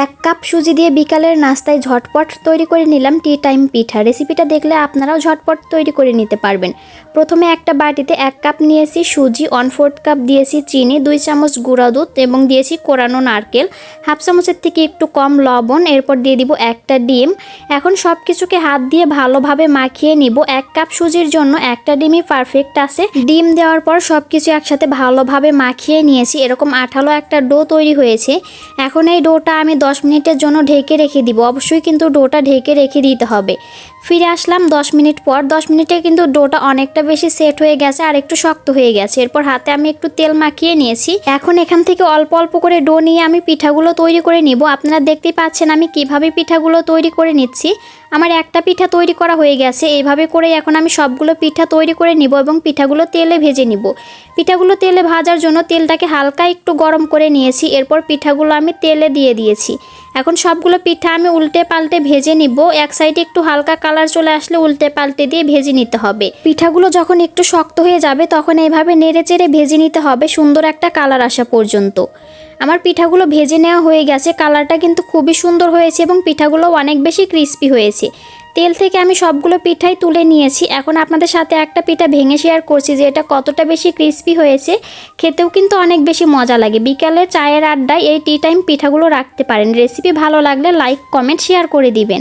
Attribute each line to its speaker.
Speaker 1: এক কাপ সুজি দিয়ে বিকালের নাস্তায় ঝটপট তৈরি করে নিলাম টি টাইম পিঠা। রেসিপিটা দেখলে আপনারাও ঝটপট তৈরি করে নিতে পারবেন। প্রথমে একটা বাটিতে 1 কাপ নিয়েছি সুজি, 1/4 কাপ দিয়েছি চিনি, 2 চামচ গুঁড়া দুধ এবং দিয়েছি কোরানো নারকেল, হাফ চামচের থেকে একটু কম লবণ, এরপর দিয়ে দিব একটা ডিম। এখন সব কিছুকে হাত দিয়ে ভালোভাবে মাখিয়ে নিব। 1 কাপ সুজির জন্য একটা ডিমই পারফেক্ট আছে। ডিম দেওয়ার পর সব কিছু একসাথে ভালোভাবে মাখিয়ে নিয়েছি। এরকম আঠালো একটা ডো তৈরি হয়েছে। এখন এই ডোটা আমি 10 মিনিটের জন্য ঢেকে রেখে দিব। অবশ্যই কিন্তু ডোটা ঢেকে রেখে দিতে হবে। ফিরে আসলাম 10 মিনিট পর। 10 মিনিটে কিন্তু ডোটা অনেকটা বেশি সেট হয়ে গেছে আর একটু শক্ত হয়ে গেছে। এরপর হাতে আমি একটু তেল মাখিয়ে নিয়েছি। এখন এখান থেকে অল্প অল্প করে ডো নিয়ে আমি পিঠাগুলো তৈরি করে নিব। আপনারা দেখতেই পাচ্ছেন আমি কিভাবে পিঠাগুলো তৈরি করে নিচ্ছি। আমার একটা পিঠা তৈরি করা হয়ে গেছে। এইভাবে করে এখন আমি সবগুলো পিঠা তৈরি করে নিব এবং পিঠাগুলো তেলে ভেজে নিব। পিঠাগুলো তেলে ভাজার জন্য তেলটাকে হালকা একটু গরম করে নিয়েছি। এরপর পিঠাগুলো আমি তেলে দিয়ে দিয়েছি। এখন সবগুলো পিঠা আমি উল্টে পাল্টে ভেজে নিব। এক সাইডে একটু হালকা কালার চলে আসলে উল্টে পাল্টে দিয়ে ভেজে নিতে হবে। পিঠাগুলো যখন একটু শক্ত হয়ে যাবে তখন এইভাবে নেড়ে চেড়ে ভেজে নিতে হবে সুন্দর একটা কালার আসা পর্যন্ত। আমার পিঠাগুলো ভেজে নেওয়া হয়ে গেছে। কালারটা কিন্তু খুবই সুন্দর হয়েছে এবং পিঠাগুলো অনেক বেশি ক্রিস্পি হয়েছে। তেল থেকে আমি সবগুলো পিঠাই তুলে নিয়েছি। এখন আপনাদের সাথে একটা পিঠা ভেঙে শেয়ার করছি যে এটা কতটা বেশি ক্রিস্পি হয়েছে। খেতেও কিন্তু অনেক বেশি মজা লাগে। বিকালে চায়ের আড্ডায় এই টি টাইম পিঠাগুলো রাখতে পারেন। রেসিপি ভালো লাগলে লাইক, কমেন্ট, শেয়ার করে দিবেন।